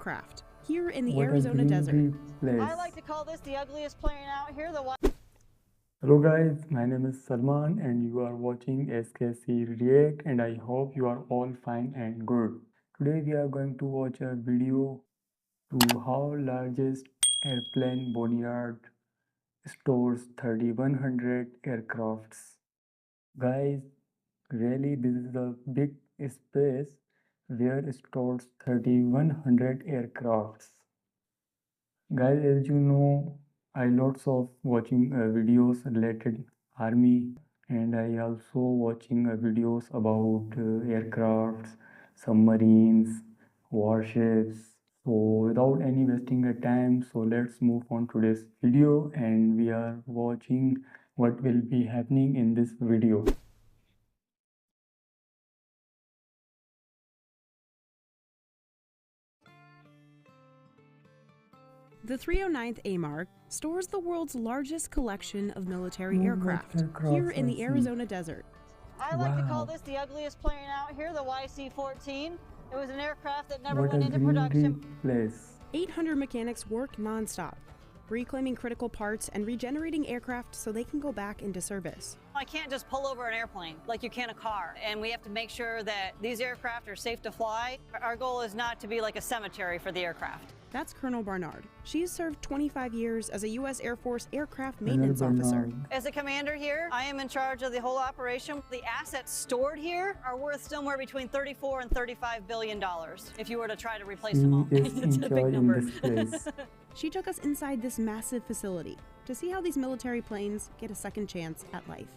aircraft here in the Arizona desert. I like to call this the ugliest plane out here. Hello guys, my name is Salman and you are watching SKC React, and I hope you are all fine and good. Today we are going to watch a video to how largest airplane Boneyard stores 3100 aircrafts. Guys, really this is a big space where it stores 3100 aircrafts. Guys, as you know, I lots of watching videos related army, and I also watching videos about aircrafts, submarines, warships. So without any wasting a time, so let's move on to this video, and we are watching what will be happening in this video. The 309th AMARC stores the world's largest collection of military aircraft here in the Arizona desert. I like to call this the ugliest plane out here, the YC-14. It was an aircraft that never went into production. 800 mechanics work non-stop, reclaiming critical parts and regenerating aircraft so they can go back into service. I can't just pull over an airplane like you can a car, and we have to make sure that these aircraft are safe to fly. Our goal is not to be like a cemetery for the aircraft. That's Colonel Barnard. She's served 25 years as a U.S. Air Force aircraft maintenance officer. As a commander here, I am in charge of the whole operation. The assets stored here are worth somewhere between $34 and $35 billion if you were to try to replace them all. It's a big number. She took us inside this massive facility to see how these military planes get a second chance at life.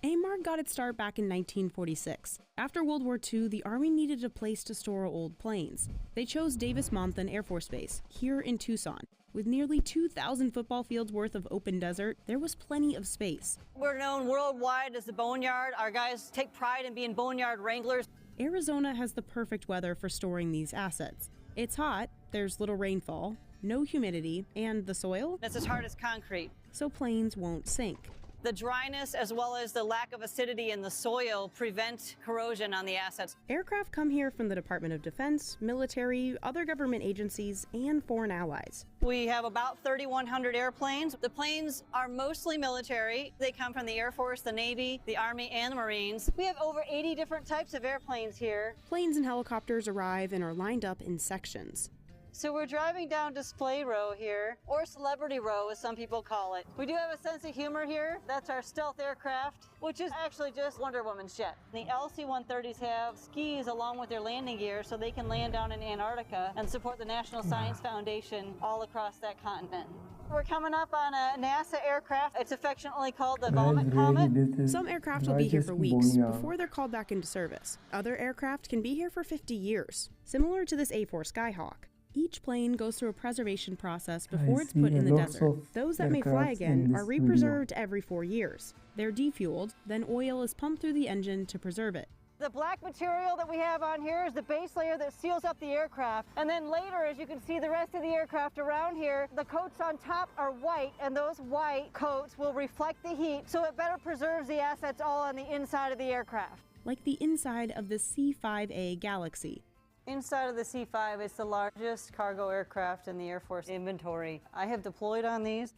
AMARC got its start back in 1946. After World War II, the Army needed a place to store old planes. They chose Davis-Monthan Air Force Base, here in Tucson. With nearly 2,000 football fields worth of open desert, there was plenty of space. We're known worldwide as the Boneyard. Our guys take pride in being Boneyard Wranglers. Arizona has the perfect weather for storing these assets. It's hot, there's little rainfall, no humidity, and the soil? It's as hard as concrete. So planes won't sink. The dryness as well as the lack of acidity in the soil prevent corrosion on the assets. Aircraft come here from the Department of Defense, military, other government agencies, and foreign allies. We have about 3,100 airplanes. The planes are mostly military. They come from the Air Force, the Navy, the Army, and the Marines. We have over 80 different types of airplanes here. Planes and helicopters arrive and are lined up in sections. So we're driving down Display Row here, or Celebrity Row as some people call it. We do have a sense of humor here. That's our stealth aircraft, which is actually just Wonder Woman's jet. The LC-130s have skis along with their landing gear so they can land down in Antarctica and support the National Science Foundation all across that continent. We're coming up on a NASA aircraft. It's affectionately called the Vomit Comet. Some aircraft will be here for weeks before they're called back into service. Other aircraft can be here for 50 years, similar to this A4 Skyhawk. Each plane goes through a preservation process before it's put in the desert. Those that may fly again are re-preserved every 4 years. They're defueled, then oil is pumped through the engine to preserve it. The black material that we have on here is the base layer that seals up the aircraft. And then later, as you can see the rest of the aircraft around here, the coats on top are white, and those white coats will reflect the heat, so it better preserves the assets all on the inside of the aircraft. Like the inside of the C-5A Galaxy. Inside of the C-5, it's the largest cargo aircraft in the Air Force inventory. I have deployed on these.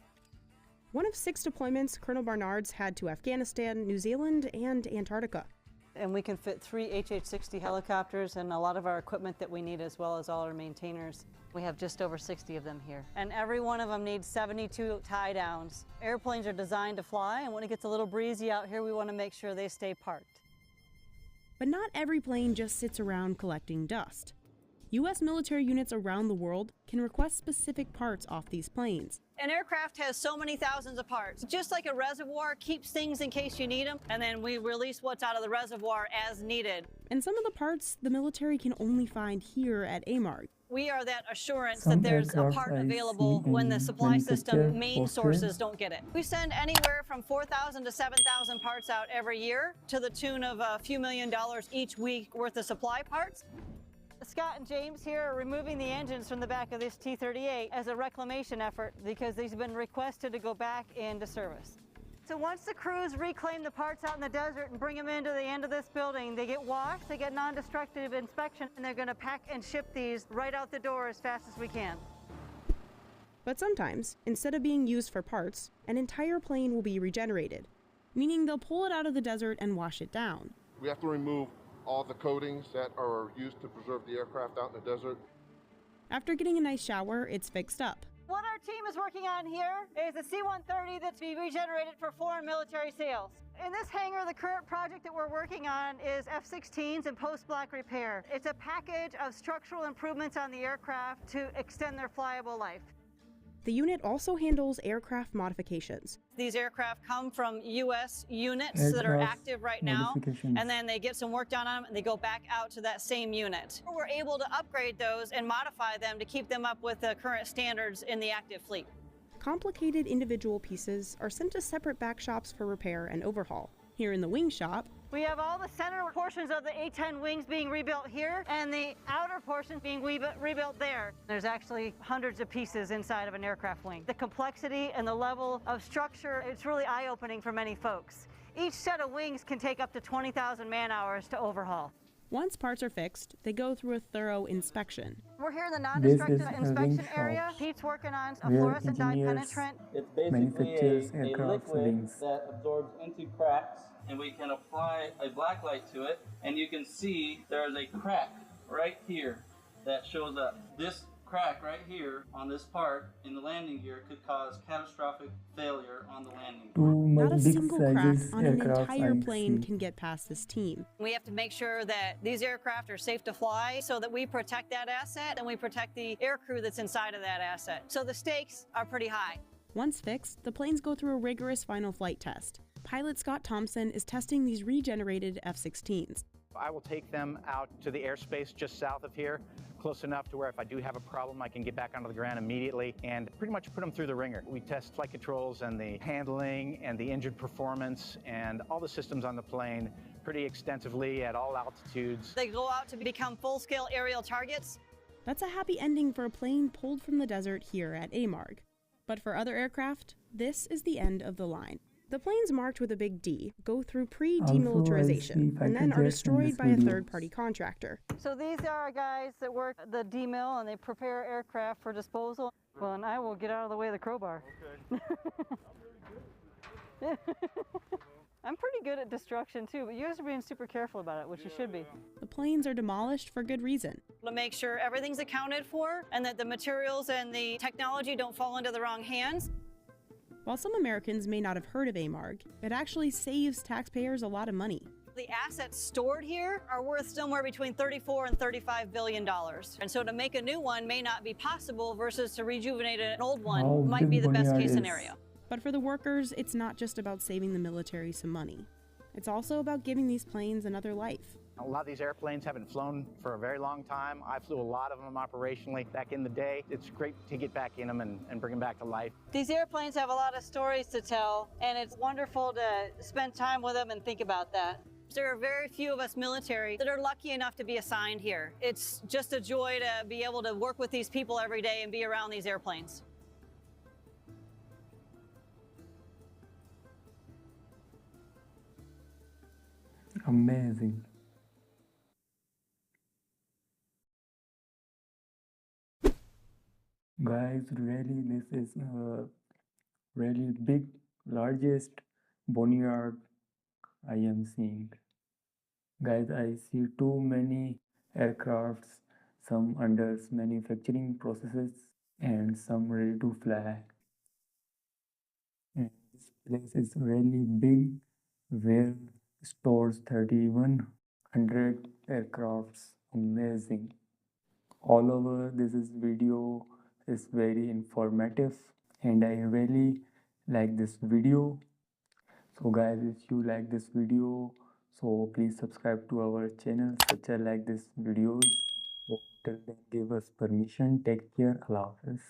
One of 6 deployments Colonel Barnard's had to Afghanistan, New Zealand, and Antarctica. And we can fit 3 HH-60 helicopters and a lot of our equipment that we need, as well as all our maintainers. We have just over 60 of them here. And every one of them needs 72 tie-downs. Airplanes are designed to fly, and when it gets a little breezy out here, we want to make sure they stay parked. But not every plane just sits around collecting dust. U.S. military units around the world can request specific parts off these planes. An aircraft has so many thousands of parts. Just like a reservoir keeps things in case you need them, and then we release what's out of the reservoir as needed. And some of the parts the military can only find here at AMARC. We are that assurance that there's a part available when the supply system main sources don't get it. We send anywhere from 4,000 to 7,000 parts out every year, to the tune of a few $1 million each week worth of supply parts. Scott and James here are removing the engines from the back of this T-38 as a reclamation effort because these have been requested to go back into service. So once the crews reclaim the parts out in the desert and bring them into the end of this building, they get washed, they get non-destructive inspection, and they're going to pack and ship these right out the door as fast as we can. But sometimes, instead of being used for parts, an entire plane will be regenerated, meaning they'll pull it out of the desert and wash it down. We have to remove all the coatings that are used to preserve the aircraft out in the desert. After getting a nice shower, it's fixed up. What our team is working on here is a C-130 that's being regenerated for foreign military sales. In this hangar, the current project that we're working on is F-16s and post-black repair. It's a package of structural improvements on the aircraft to extend their flyable life. The unit also handles aircraft modifications. These aircraft come from U.S. units that are active right now, and then they get some work done on them, and they go back out to that same unit. We're able to upgrade those and modify them to keep them up with the current standards in the active fleet. Complicated individual pieces are sent to separate back shops for repair and overhaul. Here in the wing shop, we have all the center portions of the A-10 wings being rebuilt here and the outer portions being rebuilt there. There's actually hundreds of pieces inside of an aircraft wing. The complexity and the level of structure, it's really eye-opening for many folks. Each set of wings can take up to 20,000 man-hours to overhaul. Once parts are fixed, they go through a thorough inspection. We're here in the non-destructive inspection area. Pete's working on a fluorescent dye penetrant. It's basically a liquid that absorbs into cracks, and we can apply a black light to it, and you can see there's a crack right here that shows up. This crack right here on this part in the landing gear could cause catastrophic failure on the landing gear. Not a single crack on an entire plane can get past this team. We have to make sure that these aircraft are safe to fly so that we protect that asset and we protect the aircrew that's inside of that asset. So the stakes are pretty high. Once fixed, the planes go through a rigorous final flight test. Pilot Scott Thompson is testing these regenerated F-16s. I will take them out to the airspace just south of here, close enough to where if I do have a problem, I can get back onto the ground immediately and pretty much put them through the ringer. We test flight controls and the handling and the engine performance and all the systems on the plane pretty extensively at all altitudes. They go out to become full-scale aerial targets. That's a happy ending for a plane pulled from the desert here at AMARG. But for other aircraft, this is the end of the line. The planes marked with a big D go through pre-demilitarization and then are destroyed by a third-party contractor. So these are guys that work the demil and they prepare aircraft for disposal. Well, and I will get out of the way of the crowbar. Okay. I'm pretty good at destruction too, but you guys are being super careful about it, which you should be. The planes are demolished for good reason. To make sure everything's accounted for and that the materials and the technology don't fall into the wrong hands. While some Americans may not have heard of AMARG, it actually saves taxpayers a lot of money. The assets stored here are worth somewhere between $34 and $35 billion. And so to make a new one may not be possible versus to rejuvenate an old one might be the best case scenario. But for the workers, it's not just about saving the military some money. It's also about giving these planes another life. A lot of these airplanes haven't flown for a very long time. I flew a lot of them operationally back in the day. It's great to get back in them and bring them back to life. These airplanes have a lot of stories to tell, and it's wonderful to spend time with them and think about that. There are very few of us military that are lucky enough to be assigned here. It's just a joy to be able to work with these people every day and be around these airplanes. Amazing. Guys, really, this is really big, largest Boneyard I am seeing. Guys, I see too many aircrafts, some under manufacturing processes and some ready to fly. And this place is really big, where stores 3,100 aircrafts. Amazing. All over, this video is very informative and I really like this video. So guys, if you like this video, so please subscribe to our channel such as like this videos. So till then, give us permission. Take care. Allah Hafiz.